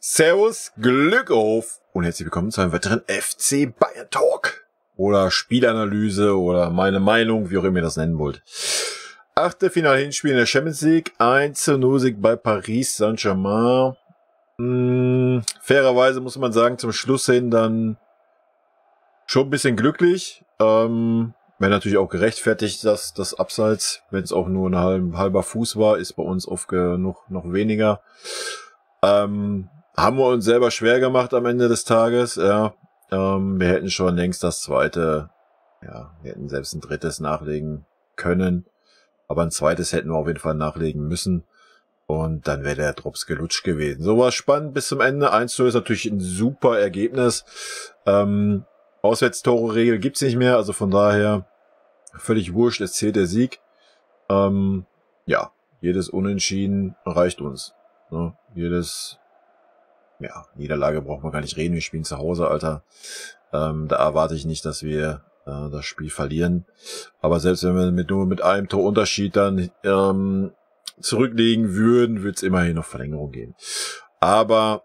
Servus, Glück auf und herzlich willkommen zu einem weiteren FC Bayern Talk oder Spielanalyse oder meine Meinung, wie auch immer ihr das nennen wollt. Achtelfinale-Hinspiel in der Champions League, 1:0 Sieg bei Paris Saint-Germain. Fairerweise muss man sagen, zum Schluss hin dann schon ein bisschen glücklich. Wäre natürlich auch gerechtfertigt, dass das Abseits, wenn es auch nur ein halber Fuß war, ist bei uns oft genug noch weniger. Haben wir uns selber schwer gemacht am Ende des Tages, ja. Wir hätten schon längst das zweite, ja, wir hätten selbst ein drittes nachlegen können, aber ein zweites hätten wir auf jeden Fall nachlegen müssen und dann wäre der Drops gelutscht gewesen. So war es spannend bis zum Ende. 1:0 ist natürlich ein super Ergebnis. Auswärtstore-Regel gibt's nicht mehr, also von daher völlig wurscht, es zählt der Sieg. Ja, jedes Unentschieden reicht uns. Ne? Niederlage braucht man gar nicht reden, wir spielen zu Hause, Alter. Da erwarte ich nicht, dass wir das Spiel verlieren. Aber selbst wenn wir nur mit einem Torunterschied dann zurücklegen würden, wird es immerhin noch Verlängerung geben. Aber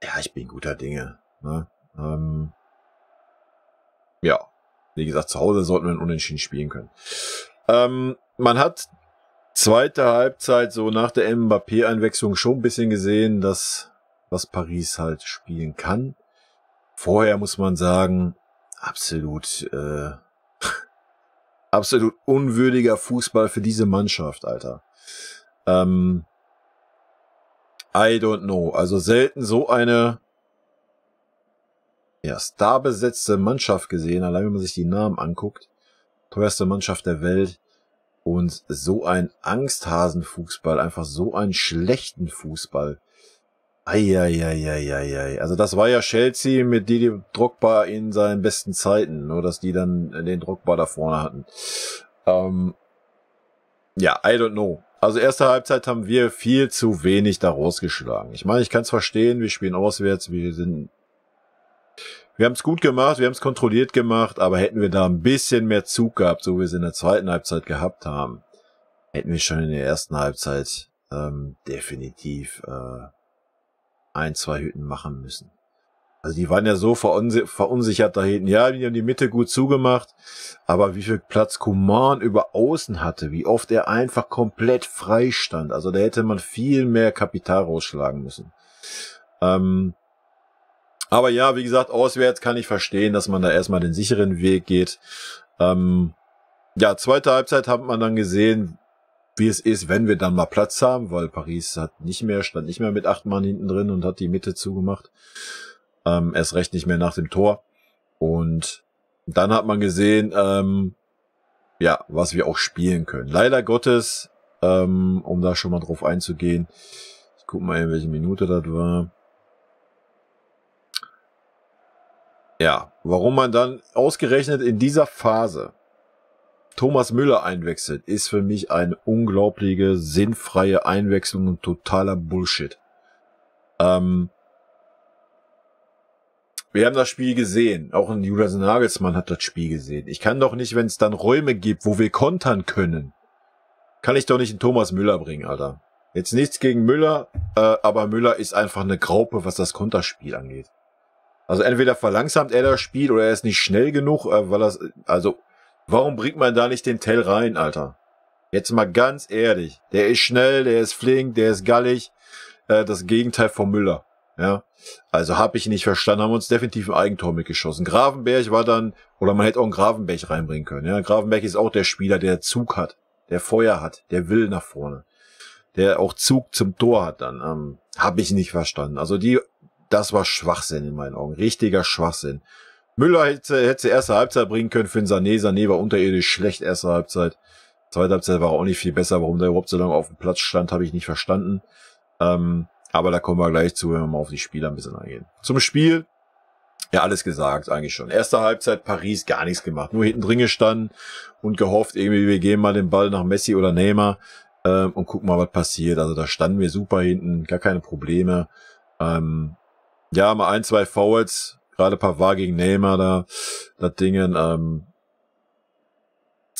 ja, ich bin guter Dinge. Ne? Ja, wie gesagt, zu Hause sollten wir ein Unentschieden spielen können. Man hat zweite Halbzeit so nach der Mbappé-Einwechslung schon ein bisschen gesehen, dass was Paris halt spielen kann. Vorher muss man sagen, absolut unwürdiger Fußball für diese Mannschaft, Alter. I don't know. Also selten so eine starbesetzte Mannschaft gesehen, allein wenn man sich die Namen anguckt. Teuerste Mannschaft der Welt. Und so ein Angsthasenfußball, einfach so einen schlechten Fußball. Eieieiei. Also das war ja Chelsea mit Didier Drogba in seinen besten Zeiten, nur dass die dann den Drogba da vorne hatten. Ja, I don't know. Also erste Halbzeit haben wir viel zu wenig da rausgeschlagen. Ich meine, ich kann es verstehen, wir spielen auswärts, wir haben es gut gemacht, wir haben es kontrolliert gemacht, aber hätten wir da ein bisschen mehr Zug gehabt, so wie wir es in der zweiten Halbzeit gehabt haben, hätten wir schon in der ersten Halbzeit definitiv 1-2 Hütten machen müssen. Also die waren ja so verunsichert da hinten. Ja, die haben die Mitte gut zugemacht, aber wie viel Platz Coman über außen hatte, wie oft er einfach komplett frei stand. Also da hätte man viel mehr Kapital rausschlagen müssen. Aber ja, wie gesagt, auswärts kann ich verstehen, dass man da erstmal den sicheren Weg geht. Ja, zweite Halbzeit hat man dann gesehen, wie es ist, wenn wir dann mal Platz haben, weil Paris stand nicht mehr mit 8 Mann hinten drin und hat die Mitte zugemacht. Erst recht nicht mehr nach dem Tor. Und dann hat man gesehen, ja, was wir auch spielen können. Leider Gottes, um da schon mal drauf einzugehen, ich gucke mal, in welche Minute das war. Ja, warum man dann ausgerechnet in dieser Phase Thomas Müller einwechselt, ist für mich eine unglaubliche, sinnfreie Einwechslung und totaler Bullshit. Wir haben das Spiel gesehen. Auch ein Julian Nagelsmann hat das Spiel gesehen. Ich kann doch nicht, wenn es dann Räume gibt, wo wir kontern können, kann ich doch nicht einen Thomas Müller bringen, Alter. Jetzt nichts gegen Müller, aber Müller ist einfach eine Graupe, was das Konterspiel angeht. Also entweder verlangsamt er das Spiel oder er ist nicht schnell genug, warum bringt man da nicht den Tell rein, Alter? Jetzt mal ganz ehrlich. Der ist schnell, der ist flink, der ist gallig. Das Gegenteil von Müller. Ja. Also habe ich nicht verstanden. Haben uns definitiv ein Eigentor mitgeschossen. Gravenberch war dann, oder man hätte auch einen Gravenberch reinbringen können. Ja. Gravenberch ist auch der Spieler, der Zug hat, der Feuer hat, der will nach vorne. Der auch Zug zum Tor hat dann. Habe ich nicht verstanden. Also das war Schwachsinn in meinen Augen. Richtiger Schwachsinn. Müller hätte erste Halbzeit bringen können für den Sané. Sané war unterirdisch schlecht erste Halbzeit. Zweite Halbzeit war auch nicht viel besser. Warum der überhaupt so lange auf dem Platz stand, habe ich nicht verstanden. Aber da kommen wir gleich zu, wenn wir mal auf die Spieler ein bisschen eingehen. Zum Spiel, ja, alles gesagt eigentlich schon. Erste Halbzeit Paris gar nichts gemacht. Nur hinten drin gestanden und gehofft, irgendwie wir geben mal den Ball nach Messi oder Neymar und gucken mal, was passiert. Also da standen wir super hinten, gar keine Probleme. Ja, mal 1-2 Fouls. Gerade Pavard gegen Neymar da, das Dingen.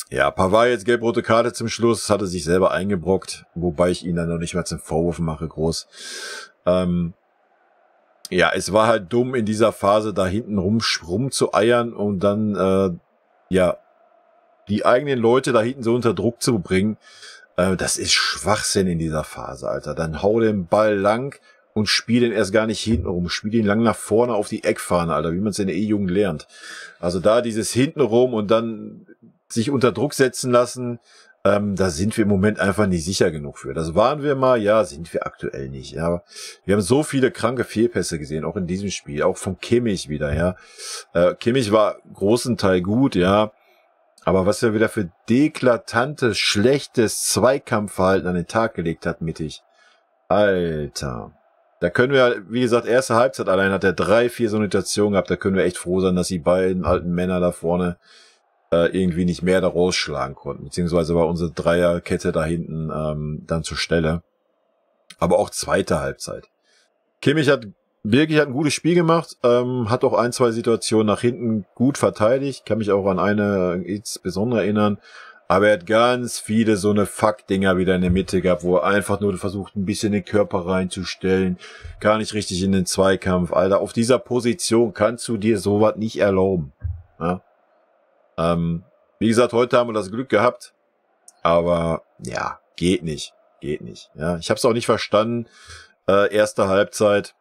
Ja, Pavard jetzt gelb-rote Karte zum Schluss, hatte sich selber eingebrockt, wobei ich ihn dann noch nicht mal zum Vorwurf mache, groß. ja, es war halt dumm, in dieser Phase da hinten rum zu eiern und dann, ja, die eigenen Leute da hinten so unter Druck zu bringen. Das ist Schwachsinn in dieser Phase, Alter. Dann hau den Ball lang und spiel den erst gar nicht hinten rum. Spiel den lang nach vorne auf die Eckfahne, Alter, wie man es in der E-Jugend lernt. Also da dieses hinten rum und dann sich unter Druck setzen lassen, da sind wir im Moment einfach nicht sicher genug für. Das waren wir mal, ja, sind wir aktuell nicht. Ja, wir haben so viele kranke Fehlpässe gesehen, auch in diesem Spiel, auch von Kimmich wieder, ja. Kimmich war großen Teil gut, ja. Aber was er wieder für deklatantes, schlechtes Zweikampfverhalten an den Tag gelegt hat, mittig. Alter. Da können wir, wie gesagt, erste Halbzeit allein hat er 3, 4 so Situationen gehabt. Da können wir echt froh sein, dass die beiden alten Männer da vorne irgendwie nicht mehr da rausschlagen konnten. Beziehungsweise war unsere Dreierkette da hinten dann zur Stelle. Aber auch zweite Halbzeit. Kimmich hat ein gutes Spiel gemacht, hat auch 1, 2 Situationen nach hinten gut verteidigt, kann mich auch an eine insbesondere erinnern, aber er hat ganz viele so eine Fuck-Dinger wieder in der Mitte gehabt, wo er einfach nur versucht, ein bisschen den Körper reinzustellen, gar nicht richtig in den Zweikampf. Alter, auf dieser Position kannst du dir sowas nicht erlauben. Ja? Wie gesagt, heute haben wir das Glück gehabt, aber ja, geht nicht. Ja, ich habe es auch nicht verstanden, erste Halbzeit,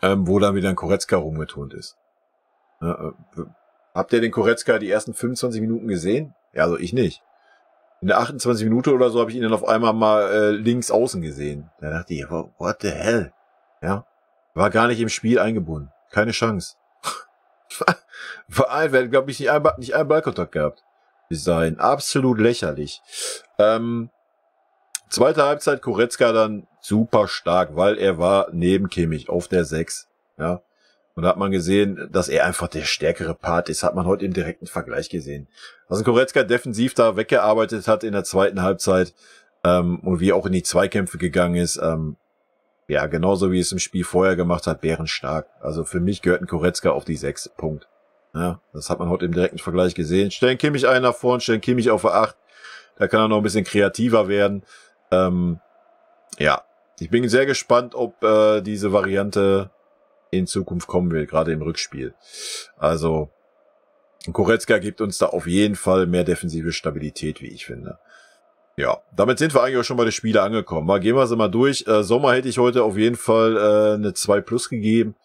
wo dann wieder ein Koretzka rumgeturnt ist. Habt ihr den Koretzka die ersten 25 Minuten gesehen? Ja, also ich nicht. In der 28 Minute oder so habe ich ihn dann auf einmal mal links außen gesehen. Da dachte ich, what the hell? Ja, war gar nicht im Spiel eingebunden. Keine Chance. Vereint werden, glaube ich, nicht einen Ballkontakt gehabt. Bis dahin. Absolut lächerlich. Zweite Halbzeit, Koretzka dann super stark, weil er war neben Kimmich auf der 6. Ja. Und da hat man gesehen, dass er einfach der stärkere Part ist, hat man heute im direkten Vergleich gesehen. Also Koretzka defensiv da weggearbeitet hat in der zweiten Halbzeit und wie auch in die Zweikämpfe gegangen ist, ja, genauso wie es im Spiel vorher gemacht hat, bärenstark. Also für mich gehört ein Koretzka auf die 6. Punkt. Ja, das hat man heute im direkten Vergleich gesehen. Stellen Kimmich einen nach vorne, stellen Kimmich auf der 8. Da kann er noch ein bisschen kreativer werden. Ja, ich bin sehr gespannt, ob diese Variante in Zukunft kommen will, gerade im Rückspiel. Also Koretzka gibt uns da auf jeden Fall mehr defensive Stabilität, wie ich finde. Ja, damit sind wir eigentlich auch schon bei den Spielen angekommen. Mal gehen wir sie mal durch. Sommer hätte ich heute auf jeden Fall eine 2+ gegeben.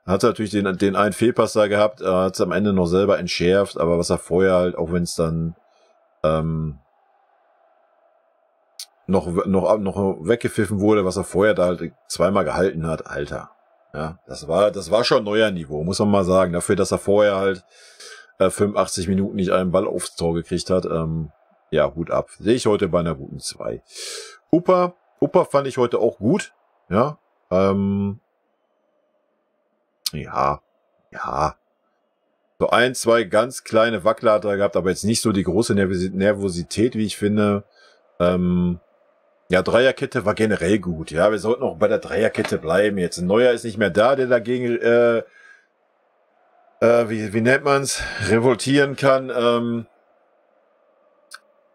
Hat natürlich den einen Fehlpass da gehabt, hat es am Ende noch selber entschärft, aber was er vorher halt, auch wenn es dann noch weggepfiffen wurde, was er vorher da halt zweimal gehalten hat, Alter. Ja, das war schon neuer Niveau, muss man mal sagen. Dafür, dass er vorher halt 85 Minuten nicht einen Ball aufs Tor gekriegt hat, ja, Hut ab. Sehe ich heute bei einer guten 2. Upa fand ich heute auch gut, ja, ja. So 1, 2 ganz kleine Wackler hat er gehabt, aber jetzt nicht so die große Nervosität, wie ich finde. Ja, Dreierkette war generell gut. Ja, wir sollten auch bei der Dreierkette bleiben. Jetzt ein Neuer ist nicht mehr da, der dagegen, wie nennt man's, revoltieren kann.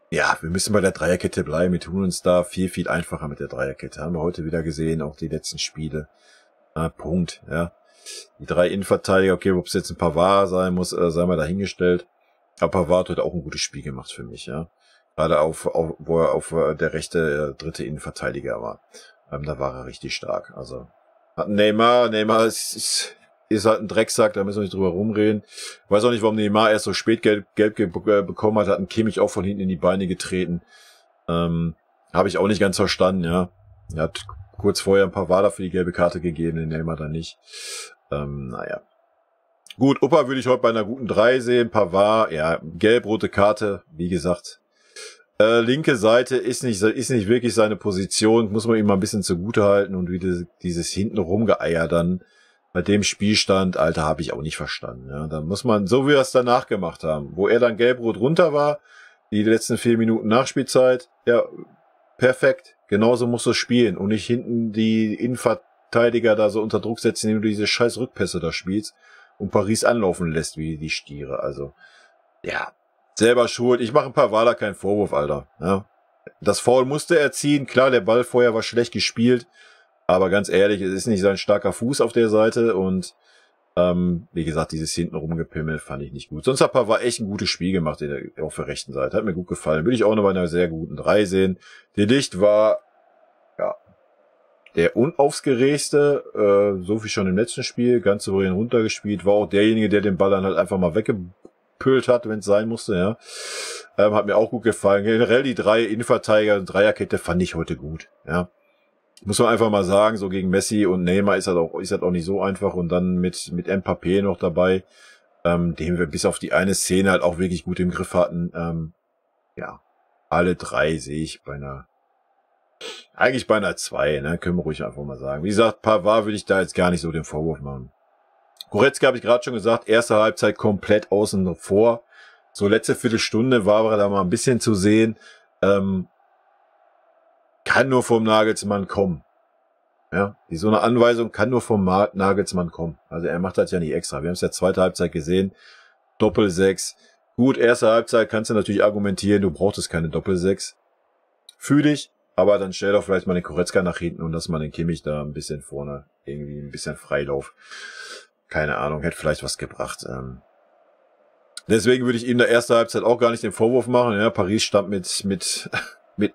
Ja, wir müssen bei der Dreierkette bleiben. Wir tun uns da viel einfacher mit der Dreierkette. Haben wir heute wieder gesehen, auch die letzten Spiele. Punkt, ja. Die 3 Innenverteidiger, okay, ob es jetzt ein Pavard sein muss, sei mal dahingestellt. Aber Pavard hat auch ein gutes Spiel gemacht für mich, ja. Gerade wo er auf der rechte, dritte Innenverteidiger war. Da war er richtig stark. Also, hat Neymar ist halt ein Drecksack, da müssen wir nicht drüber rumreden. Ich weiß auch nicht, warum Neymar erst so spät gelb bekommen hat einen Kimmich auch von hinten in die Beine getreten. Habe ich auch nicht ganz verstanden, ja. Er hat kurz vorher ein paar Wader für die gelbe Karte gegeben, den Neymar dann nicht. Naja. Gut, Upa würde ich heute bei einer guten 3 sehen. Pavard, ja, gelb-rote Karte, wie gesagt. Linke Seite ist nicht wirklich seine Position, muss man ihm mal ein bisschen zugute halten und wie dieses hinten rumgeeier dann bei dem Spielstand, Alter, habe ich auch nicht verstanden. Ja, dann muss man, so wie wir es danach gemacht haben, wo er dann gelb-rot runter war, die letzten 4 Minuten Nachspielzeit, ja, perfekt. Genauso musst du spielen und nicht hinten die Innenverteidiger da so unter Druck setzen, indem du diese scheiß Rückpässe da spielst und Paris anlaufen lässt wie die Stiere. Also, ja, selber schuld. Ich mache ein paar Waler keinen Vorwurf, Alter. Ja. Das Foul musste er ziehen. Klar, der Ball vorher war schlecht gespielt. Aber ganz ehrlich, es ist nicht sein starker Fuß auf der Seite und wie gesagt, dieses hinten rumgepimmelt fand ich nicht gut. Sonst hat Pavard echt ein gutes Spiel gemacht auf der rechten Seite. Hat mir gut gefallen. Würde ich auch noch bei einer sehr guten 3 sehen. De Ligt war ja der unaufgeregste, so wie schon im letzten Spiel, ganz souverän runtergespielt. War auch derjenige, der den Ball dann halt einfach mal weggepölt hat, wenn es sein musste. Ja, hat mir auch gut gefallen. Generell die 3 Innenverteidiger und Dreierkette fand ich heute gut. Ja. Muss man einfach mal sagen, so gegen Messi und Neymar ist das auch nicht so einfach und dann mit Mbappé noch dabei, den wir bis auf die eine Szene halt auch wirklich gut im Griff hatten. Ja, alle 3 sehe ich eigentlich bei einer 2, ne, können wir ruhig einfach mal sagen. Wie gesagt, Pavard würde ich da jetzt gar nicht so den Vorwurf machen. Goretzka habe ich gerade schon gesagt, erste Halbzeit komplett außen vor. So letzte Viertelstunde war er da mal ein bisschen zu sehen. Kann nur vom Nagelsmann kommen. Ja, so eine Anweisung kann nur vom Nagelsmann kommen. Also er macht das ja nicht extra. Wir haben es ja zweite Halbzeit gesehen. Doppel-6. Gut, erste Halbzeit kannst du natürlich argumentieren, du brauchtest keine Doppel-6. Fühl dich, aber dann stell doch vielleicht mal den Goretzka nach hinten und lass mal den Kimmich da ein bisschen vorne. Irgendwie ein bisschen Freilauf. Keine Ahnung, hätte vielleicht was gebracht. Deswegen würde ich ihm der erste Halbzeit auch gar nicht den Vorwurf machen. Ja, Paris stand mit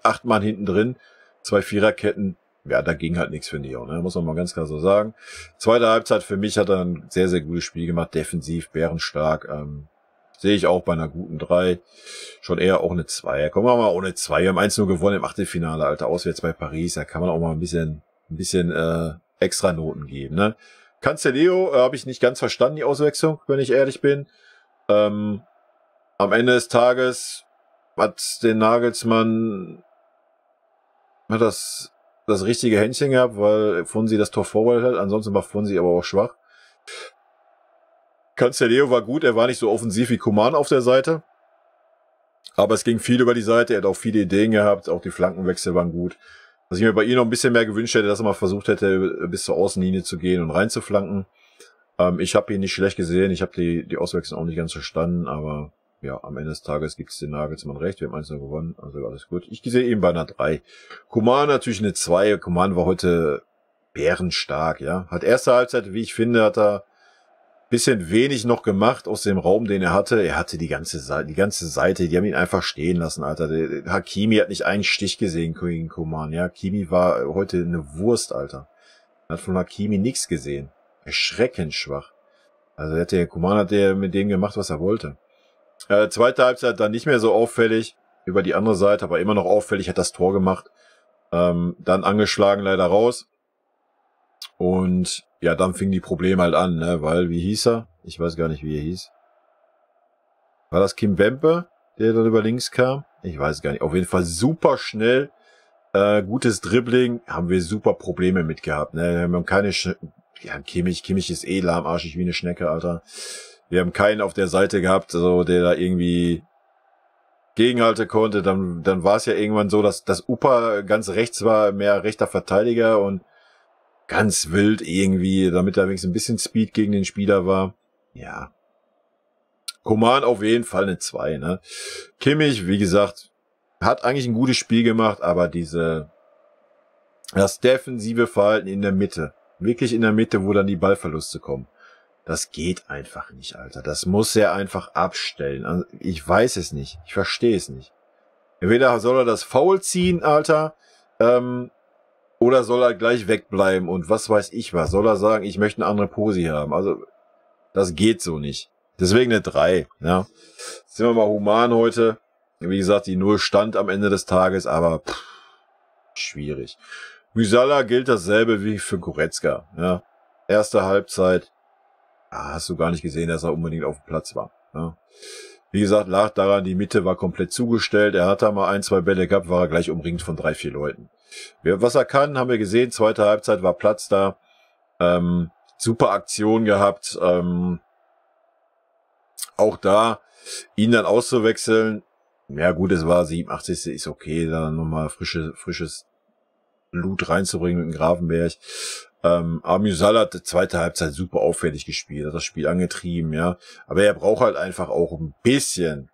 8 Mann hinten drin. 2 Viererketten, ja, da ging halt nichts für Neo, ne? Muss man mal ganz klar so sagen. Zweite Halbzeit für mich hat er ein sehr, sehr gutes Spiel gemacht, defensiv, bärenstark, sehe ich auch bei einer guten 3, schon eher auch eine 2. Kommen wir mal ohne 2, wir haben 1-0 gewonnen im Achtelfinale, Alter, auswärts bei Paris, da kann man auch mal ein bisschen extra Noten geben, ne? Cancelo habe ich nicht ganz verstanden, die Auswechslung, wenn ich ehrlich bin. Am Ende des Tages hat den Nagelsmann das richtige Händchen gehabt, weil Fonsi das Tor vorbereitet hat. Ansonsten war Fonsi aber auch schwach. Cancelo war gut, er war nicht so offensiv wie Coman auf der Seite. Aber es ging viel über die Seite, er hat auch viele Ideen gehabt, auch die Flankenwechsel waren gut. Was ich mir bei ihm noch ein bisschen mehr gewünscht hätte, dass er mal versucht hätte, bis zur Außenlinie zu gehen und reinzuflanken. Ich habe ihn nicht schlecht gesehen, ich habe die Auswechslung auch nicht ganz verstanden, aber ja, am Ende des Tages gibt es den Nagelsmann recht. Wir haben 1-0 gewonnen, also alles gut. Ich sehe ihn bei einer 3. Coman natürlich eine 2. Coman war heute bärenstark, ja. Hat erste Halbzeit, wie ich finde, hat er ein bisschen wenig noch gemacht aus dem Raum, den er hatte. Er hatte die ganze Seite, die haben ihn einfach stehen lassen, Alter. Der Hakimi hat nicht einen Stich gesehen gegen Coman, ja. Hakimi war heute eine Wurst, Alter. Hat von Hakimi nichts gesehen. Erschreckend schwach. Also Coman hat mit dem gemacht, was er wollte. Zweite Halbzeit dann nicht mehr so auffällig, über die andere Seite, aber immer noch auffällig, hat das Tor gemacht. Dann angeschlagen leider raus. Und ja, dann fingen die Probleme halt an, ne? Weil, wie hieß er? Ich weiß gar nicht, wie er hieß. War das Kim Wempe, der dann über links kam? Ich weiß gar nicht. Auf jeden Fall super schnell, gutes Dribbling, haben wir super Probleme mit gehabt, ne? Wir haben keine Kimmich ist lahmarschig wie eine Schnecke, Alter. Wir haben keinen auf der Seite gehabt, so, der da irgendwie gegenhalten konnte. Dann war es ja irgendwann so, dass das Upa ganz rechts war, mehr rechter Verteidiger und ganz wild irgendwie, damit da wenigstens ein bisschen Speed gegen den Spieler war. Ja. Coman auf jeden Fall eine 2, ne? Kimmich, wie gesagt, hat eigentlich ein gutes Spiel gemacht, aber das defensive Verhalten in der Mitte, wirklich in der Mitte, wo dann die Ballverluste kommen. Das geht einfach nicht, Alter. Das muss er einfach abstellen. Also ich weiß es nicht. Ich verstehe es nicht. Entweder soll er das Foul ziehen, Alter, oder soll er gleich wegbleiben und was weiß ich was. Soll er sagen, ich möchte eine andere Posi haben. Also, das geht so nicht. Deswegen eine 3, ja. Sind wir mal human heute. Wie gesagt, die 0 stand am Ende des Tages, aber schwierig. Musiala gilt dasselbe wie für Goretzka, ja. Erste Halbzeit. Hast du gar nicht gesehen, dass er unbedingt auf dem Platz war. Ja. Wie gesagt, lag daran, die Mitte war komplett zugestellt. Er hat da mal 1, 2 Bälle gehabt, war er gleich umringt von 3, 4 Leuten. Was er kann, haben wir gesehen. Zweite Halbzeit war Platz da. Super Aktion gehabt. Auch da, ihn dann auszuwechseln. Ja gut, es war 87. Ist okay, da nochmal frisches Blut reinzubringen mit dem Grafenberg. Aber Musiala hat die zweite Halbzeit super auffällig gespielt, hat das Spiel angetrieben, ja. Aber er braucht halt einfach auch ein bisschen,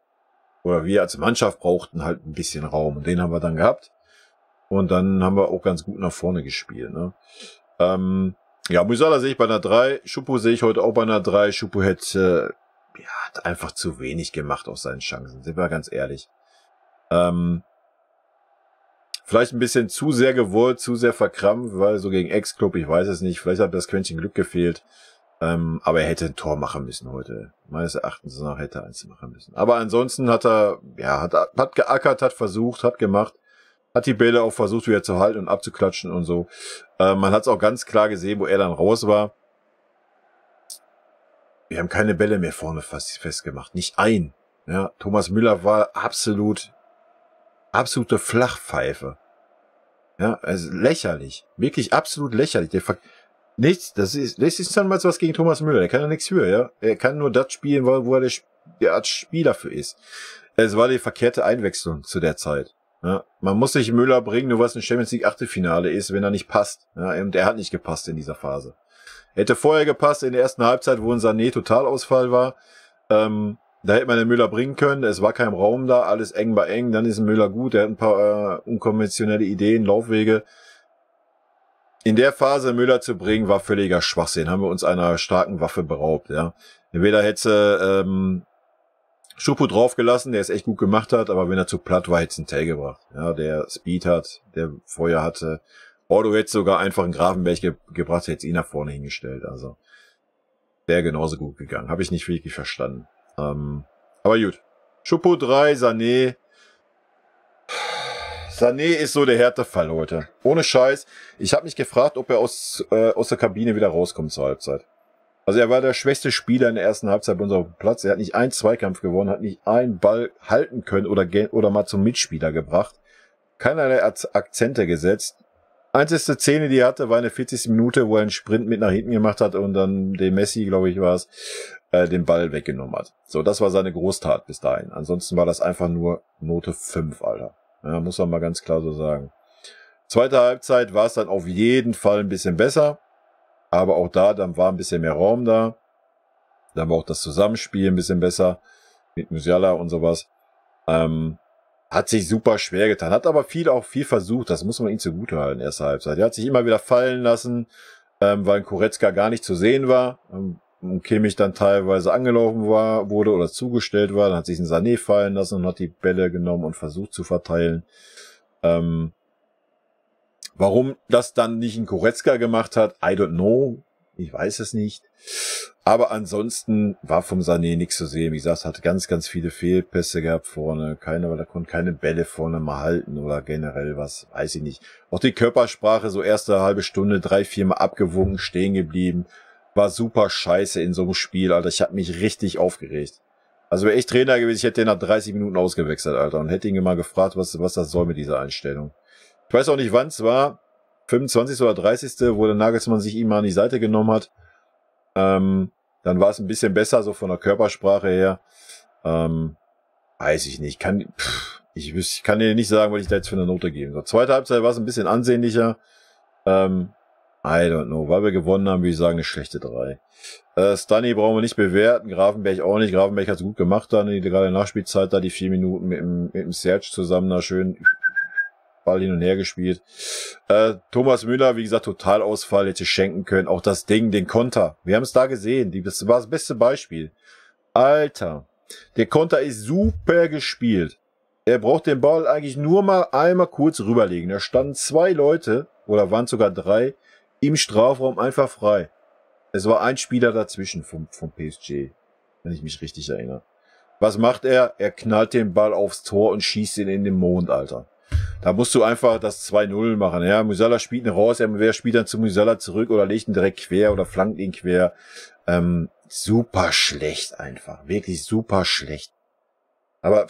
oder wir als Mannschaft brauchten halt ein bisschen Raum. Und den haben wir dann gehabt. Und dann haben wir auch ganz gut nach vorne gespielt. Ne? Ja, Musiala sehe ich bei einer 3. Choupo sehe ich heute auch bei einer 3. Choupo hätte hat einfach zu wenig gemacht aus seinen Chancen. Sind wir ganz ehrlich. Vielleicht ein bisschen zu sehr gewollt, zu sehr verkrampft, weil so gegen Ex-Club, ich weiß es nicht, vielleicht hat das Quäntchen Glück gefehlt. Aber er hätte ein Tor machen müssen heute. Meines Erachtens nach hätte er eins machen müssen. Aber ansonsten hat er, ja, hat geackert, hat versucht, hat gemacht, hat die Bälle auch versucht wieder zu halten und abzuklatschen und so. Man hat es auch ganz klar gesehen, wo er dann raus war. Wir haben keine Bälle mehr vorne festgemacht. Nicht ein. Ja, Thomas Müller war absolute Flachpfeife. Ja, also lächerlich. Wirklich absolut lächerlich. Nichts, das ist dann mal was gegen Thomas Müller. Der kann ja nichts für, ja. Er kann nur das spielen, wo er der Art Spieler für ist. Es war die verkehrte Einwechslung zu der Zeit. Ja, man muss sich Müller bringen, nur was ein Champions League Achtelfinale ist, wenn er nicht passt. Ja, und er hat nicht gepasst in dieser Phase. Hätte vorher gepasst in der ersten Halbzeit, wo ein Sané Totalausfall war. Da hätte man den Müller bringen können. Es war kein Raum da, alles eng bei eng. Dann ist ein Müller gut. Er hat ein paar unkonventionelle Ideen, Laufwege. In der Phase Müller zu bringen, war völliger Schwachsinn. Haben wir uns einer starken Waffe beraubt. Ja, entweder hätte Choupo draufgelassen, der es echt gut gemacht hat, aber wenn er zu platt war, hätte es einen Tell gebracht. Ja, der Speed hat, der Feuer hatte. Ordo hätte sogar einfach einen Gravenberg gebracht, hätte ihn nach vorne hingestellt. Also wäre genauso gut gegangen. Habe ich nicht wirklich verstanden. Aber gut. Choupo 3, Sané. Sané ist so der Härtefall heute. Ohne Scheiß. Ich habe mich gefragt, ob er aus der Kabine wieder rauskommt zur Halbzeit. Also er war der schwächste Spieler in der ersten Halbzeit bei unserem Platz. Er hat nicht einen Zweikampf gewonnen, hat nicht einen Ball halten können oder mal zum Mitspieler gebracht. Keinerlei Akzente gesetzt. Einzigste Szene, die er hatte, war in der 40. Minute, wo er einen Sprint mit nach hinten gemacht hat und dann den Messi, glaube ich, war es, den Ball weggenommen hat. So, das war seine Großtat bis dahin. Ansonsten war das einfach nur Note 5, Alter. Ja, muss man mal ganz klar so sagen. Zweite Halbzeit war es dann auf jeden Fall ein bisschen besser. Aber auch da, dann war ein bisschen mehr Raum da. Dann war auch das Zusammenspiel ein bisschen besser. Mit Musiala und sowas. Hat sich super schwer getan. Hat aber viel versucht. Das muss man ihm zugutehalten, erste Halbzeit. Er hat sich immer wieder fallen lassen, weil ein Goretzka gar nicht zu sehen war. Und Kimmich dann teilweise angelaufen wurde oder zugestellt war. Dann hat sich ein Sané fallen lassen und hat die Bälle genommen und versucht zu verteilen. Warum das dann nicht ein Goretzka gemacht hat, I don't know. Ich weiß es nicht. Aber ansonsten war vom Sané nichts zu sehen. Wie gesagt, hat ganz, ganz viele Fehlpässe gehabt vorne. Weil er konnte keine Bälle vorne mal halten oder generell was, weiß ich nicht. Auch die Körpersprache, so erste halbe Stunde, 3-4 Mal abgewunken, stehen geblieben. War super scheiße in so einem Spiel, Alter. Ich habe mich richtig aufgeregt. Also wäre ich Trainer gewesen, ich hätte den nach 30 Minuten ausgewechselt, Alter. Und hätte ihn mal gefragt, was das soll mit dieser Einstellung. Ich weiß auch nicht, wann es war. 25. oder 30. wo der Nagelsmann sich ihm mal an die Seite genommen hat. Dann war es ein bisschen besser, so von der Körpersprache her. Weiß ich nicht. Ich kann dir nicht sagen, was ich da jetzt für eine Note geben soll. Zweite Halbzeit war es ein bisschen ansehnlicher. I don't know. Weil wir gewonnen haben, würde ich sagen, eine schlechte 3. Stunny brauchen wir nicht bewerten. Gravenberg auch nicht. Gravenberg hat es gut gemacht dann. Gerade in der Nachspielzeit da die 4 Minuten mit dem Serge zusammen da schön Ball hin und her gespielt. Thomas Müller, wie gesagt, Totalausfall, hätte schenken können. Auch das Ding, den Konter. Wir haben es da gesehen. Das war das beste Beispiel. Alter, der Konter ist super gespielt. Er braucht den Ball eigentlich nur mal einmal kurz rüberlegen. Da standen 2 Leute, oder waren sogar 3, im Strafraum einfach frei. Es war ein Spieler dazwischen vom PSG, wenn ich mich richtig erinnere. Was macht er? Er knallt den Ball aufs Tor und schießt ihn in den Mond, Alter. Da musst du einfach das 2-0 machen. Ja, Musiala spielt ihn raus, wer spielt dann zu Musiala zurück oder legt ihn direkt quer oder flankt ihn quer. Super schlecht einfach. Wirklich super schlecht. Aber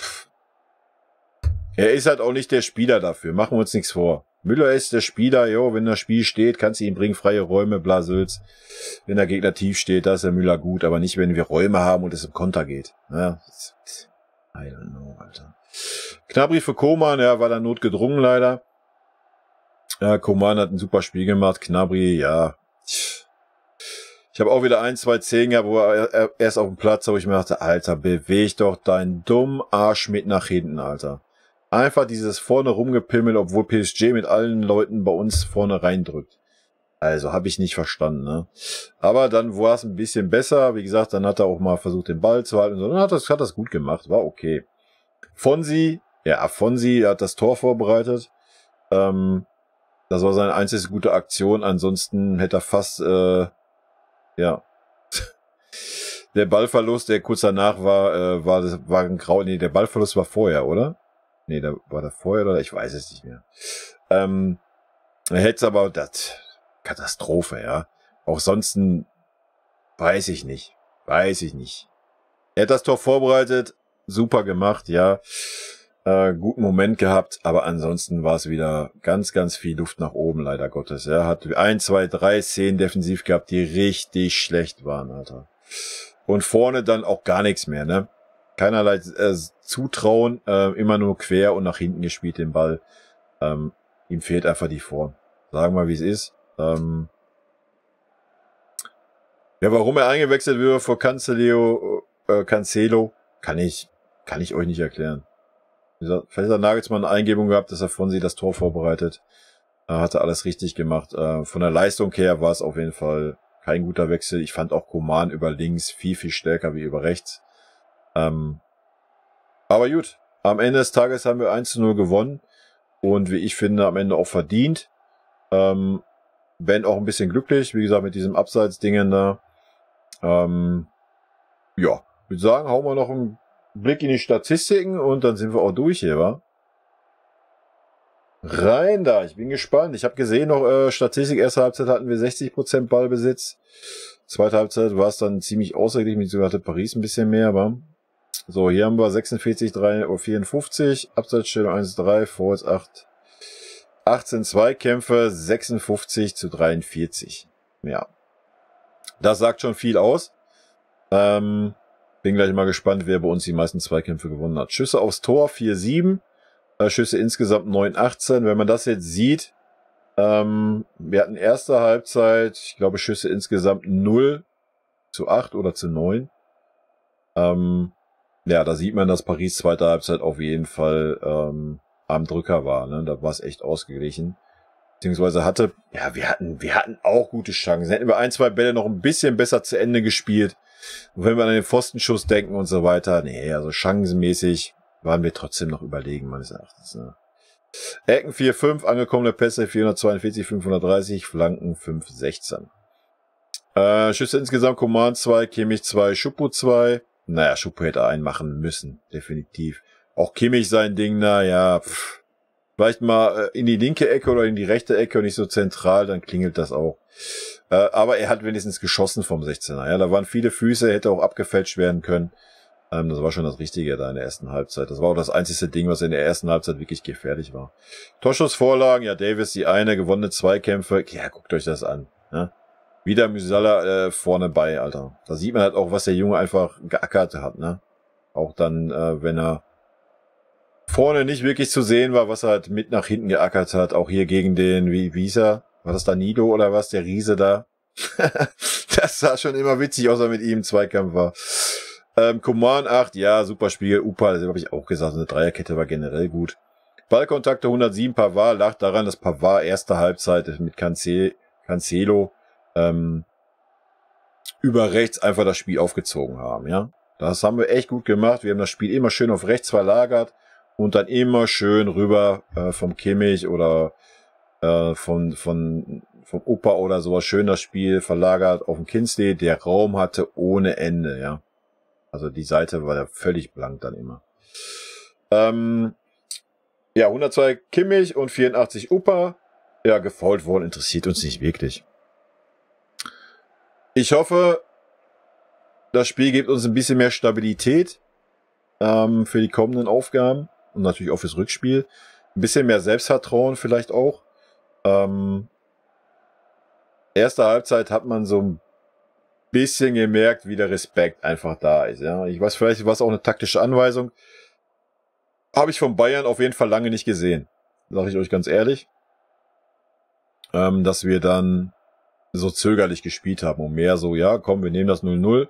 er ist halt auch nicht der Spieler dafür. Machen wir uns nichts vor. Müller ist der Spieler, jo, wenn das Spiel steht, kannst du ihn bringen, freie Räume, Blasels. Wenn der Gegner tief steht, da ist der Müller gut, aber nicht, wenn wir Räume haben und es im Konter geht. Ja, I don't know, Alter. Gnabry für Coman, ja, war da notgedrungen leider. Ja, Coman hat ein super Spiel gemacht. Gnabry, ja. Ich habe auch wieder 1-2 Szenen gehabt, wo er erst auf dem Platz, wo ich mir dachte, Alter, beweg doch deinen dummen Arsch mit nach hinten, Alter. Einfach dieses vorne rumgepimmelt, obwohl PSG mit allen Leuten bei uns vorne reindrückt. Also habe ich nicht verstanden, ne? Aber dann war es ein bisschen besser. Wie gesagt, dann hat er auch mal versucht, den Ball zu halten. Und so. Dann hat das gut gemacht. War okay. Fonsi hat das Tor vorbereitet. Das war seine einzige gute Aktion. Ansonsten hätte er fast, ja. Der Ballverlust, der kurz danach war ein Grau. Nee, der Ballverlust war vorher, oder? Nee, da war der vorher, oder? Ich weiß es nicht mehr. Er hätte aber, das Katastrophe, ja. Auch sonst weiß ich nicht. Er hat das Tor vorbereitet, super gemacht, ja. Guten Moment gehabt, aber ansonsten war es wieder ganz, ganz viel Luft nach oben, leider Gottes. Er hat 1, 2, 3 Szenen defensiv gehabt, die richtig schlecht waren, Alter. Und vorne dann auch gar nichts mehr, ne? Keinerlei Zutrauen, immer nur quer und nach hinten gespielt den Ball. Ihm fehlt einfach die Form. Sagen wir mal, wie es ist. Ja, warum er eingewechselt wird vor Cancelo, kann ich euch nicht erklären. Vielleicht hat der Nagelsmann eine Eingebung gehabt, dass er Fonsi das Tor vorbereitet. Hatte alles richtig gemacht. Von der Leistung her war es auf jeden Fall kein guter Wechsel. Ich fand auch Coman über links viel, viel stärker wie über rechts. Aber gut, am Ende des Tages haben wir 1:0 gewonnen. Und wie ich finde, am Ende auch verdient. Ben auch ein bisschen glücklich, wie gesagt, mit diesem Abseits-Dingen da. Ja, ich würde sagen, hauen wir noch einen Blick in die Statistiken und dann sind wir auch durch hier, wa? Rein da, ich bin gespannt. Ich habe gesehen noch, Statistik, erste Halbzeit hatten wir 60% Ballbesitz. Zweite Halbzeit war es dann ziemlich ausgeglichen, mit sogar hatte Paris ein bisschen mehr, wa? So, hier haben wir 46, 54, Abseitsstellung 1:3, Vorwärts 8. 18 Zweikämpfe, 56:43. Ja. Das sagt schon viel aus. Bin gleich mal gespannt, wer bei uns die meisten Zweikämpfe gewonnen hat. Schüsse aufs Tor, 4-7. Schüsse insgesamt 9-18. Wenn man das jetzt sieht, wir hatten erste Halbzeit, ich glaube, Schüsse insgesamt 0:8 oder zu 9. Ja, da sieht man, dass Paris zweite Halbzeit auf jeden Fall am Drücker war. Ne? Da war es echt ausgeglichen. Beziehungsweise wir hatten auch gute Chancen. Hätten wir 1, 2 Bälle noch ein bisschen besser zu Ende gespielt. Und wenn wir an den Pfostenschuss denken und so weiter, nee, also chancenmäßig waren wir trotzdem noch überlegen, meines Erachtens. Ne? Ecken 4-5, angekommene Pässe 442, 530, Flanken 516. Schüsse insgesamt, Coman 2, Kimmich 2, Choupo 2. Naja, Choupo hätte einen machen müssen, definitiv. Auch Kimmich sein Ding, naja, vielleicht mal in die linke Ecke oder in die rechte Ecke und nicht so zentral, dann klingelt das auch. Aber er hat wenigstens geschossen vom 16er. Ja, da waren viele Füße, hätte auch abgefälscht werden können. Das war schon das Richtige da in der ersten Halbzeit. Das war auch das einzige Ding, was in der ersten Halbzeit wirklich gefährlich war. Torschussvorlagen, ja, Davis die eine, gewonnene Zweikämpfe. Ja, guckt euch das an. Ne? Wieder Musiala vorne bei, Alter. Da sieht man halt auch, was der Junge einfach geackert hat. Ne? Auch dann, wenn er vorne nicht wirklich zu sehen war, was er halt mit nach hinten geackert hat. Auch hier gegen den, wie hieß er? War das Danilo oder was? Der Riese da. Das sah schon immer witzig aus, wenn mit ihm im Zweikampf war. Coman 8, ja, super Spiel. Upa, das habe ich auch gesagt, eine Dreierkette war generell gut. Ballkontakte 107, Pavard lag daran, dass Pavard erste Halbzeit mit Cancelo über rechts einfach das Spiel aufgezogen haben, ja. Das haben wir echt gut gemacht. Wir haben das Spiel immer schön auf rechts verlagert und dann immer schön rüber vom Kimmich oder vom Opa oder sowas, schön das Spiel verlagert auf den Kingsley, der Raum hatte ohne Ende, ja. Also die Seite war ja völlig blank dann immer. Ja, 102 Kimmich und 84 Opa. Ja, gefoult worden, interessiert uns nicht wirklich. Ich hoffe, das Spiel gibt uns ein bisschen mehr Stabilität für die kommenden Aufgaben und natürlich auch fürs Rückspiel. Ein bisschen mehr Selbstvertrauen vielleicht auch. Erste Halbzeit hat man so ein bisschen gemerkt, wie der Respekt einfach da ist. Ja, ich weiß, vielleicht war es auch eine taktische Anweisung. Habe ich von Bayern auf jeden Fall lange nicht gesehen. Sage ich euch ganz ehrlich. Dass wir dann so zögerlich gespielt haben und mehr so, ja, komm, wir nehmen das 0-0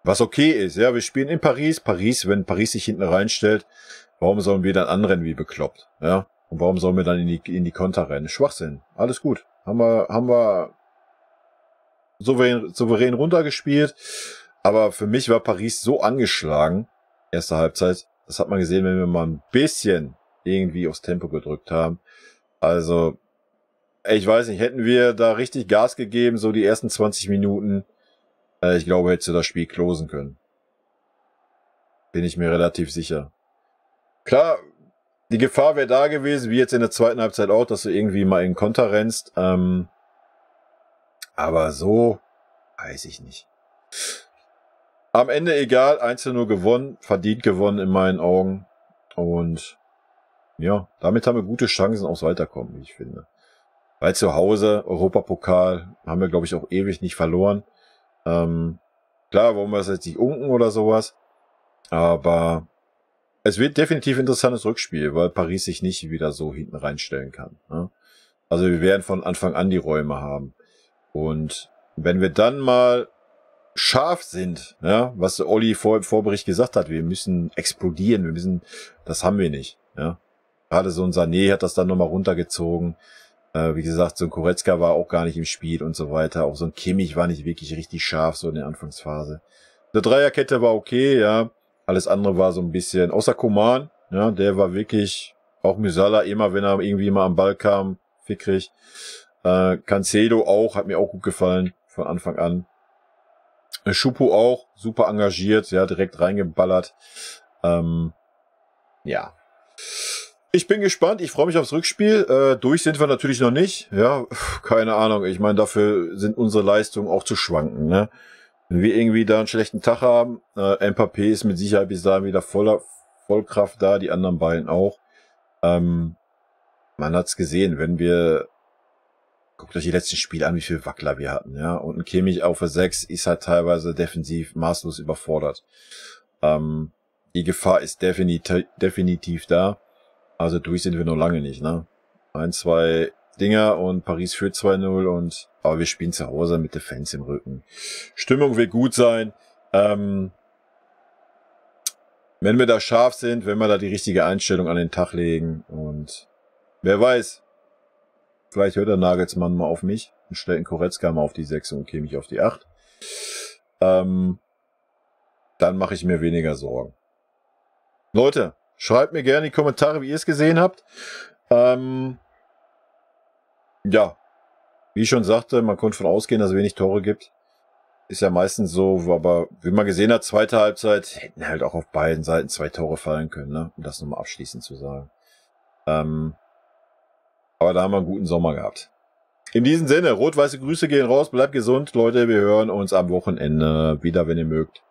Was okay ist, ja, wir spielen in Paris. Wenn Paris sich hinten reinstellt, warum sollen wir dann anrennen wie bekloppt, ja? Und warum sollen wir dann in die Konter rennen? Schwachsinn. Alles gut. Haben wir souverän runtergespielt. Aber für mich war Paris so angeschlagen, erste Halbzeit. Das hat man gesehen, wenn wir mal ein bisschen irgendwie aufs Tempo gedrückt haben. Also, ich weiß nicht, hätten wir da richtig Gas gegeben, so die ersten 20 Minuten, ich glaube, hättest du das Spiel closen können. Bin ich mir relativ sicher. Klar, die Gefahr wäre da gewesen, wie jetzt in der zweiten Halbzeit auch, dass du irgendwie mal in den Konter rennst. Aber so, weiß ich nicht. Am Ende egal, 1:0 gewonnen, verdient gewonnen in meinen Augen. Und ja, damit haben wir gute Chancen aufs Weiterkommen, wie ich finde. Weil zu Hause, Europapokal, haben wir, glaube ich, auch ewig nicht verloren. Klar, wollen wir das jetzt nicht unken oder sowas. Aber es wird definitiv ein interessantes Rückspiel, weil Paris sich nicht wieder so hinten reinstellen kann. Ne? Also wir werden von Anfang an die Räume haben. Und wenn wir dann mal scharf sind, ja, was Olli im Vorbericht gesagt hat, wir müssen explodieren, das haben wir nicht. Ja? Gerade so ein Sané hat das dann nochmal runtergezogen. Wie gesagt, so ein Goretzka war auch gar nicht im Spiel und so weiter. Auch so ein Kimmich war nicht wirklich richtig scharf, so in der Anfangsphase. Eine Dreierkette war okay, ja. Alles andere war so ein bisschen, außer Coman, ja, der war wirklich, auch Musiala, immer wenn er irgendwie mal am Ball kam, fickrig. Cancelo auch, hat mir auch gut gefallen, von Anfang an. Choupo auch, super engagiert, ja, direkt reingeballert. Ja. Ich bin gespannt, ich freue mich aufs Rückspiel. Durch sind wir natürlich noch nicht. Ja, keine Ahnung. Ich meine, dafür sind unsere Leistungen auch zu schwanken. Ne? Wenn wir irgendwie da einen schlechten Tag haben, Mbappé ist mit Sicherheit bis dahin wieder Vollkraft da, die anderen beiden auch. Man hat's gesehen, wenn wir, guckt euch die letzten Spiele an, wie viel Wackler wir hatten. Ja, und ein Kimmich auf der 6 ist halt teilweise defensiv maßlos überfordert. Die Gefahr ist definitiv da. Also durch sind wir noch lange nicht, ne? 1, 2 Dinger und Paris führt 2:0 aber wir spielen zu Hause mit der Fans im Rücken. Stimmung wird gut sein. Wenn wir da scharf sind, wenn wir da die richtige Einstellung an den Tag legen und wer weiß, vielleicht hört der Nagelsmann mal auf mich und stellt einen Goretzka mal auf die 6 und Kimmich auf die 8. Dann mache ich mir weniger Sorgen. Leute, schreibt mir gerne in die Kommentare, wie ihr es gesehen habt. Ja, wie ich schon sagte, man konnte von ausgehen, dass es wenig Tore gibt. Ist ja meistens so, aber wie man gesehen hat, zweite Halbzeit, hätten halt auch auf beiden Seiten 2 Tore fallen können, ne? Um das nochmal abschließend zu sagen. Aber da haben wir einen guten Sommer gehabt. In diesem Sinne, rot-weiße Grüße gehen raus, bleibt gesund, Leute, wir hören uns am Wochenende wieder, wenn ihr mögt.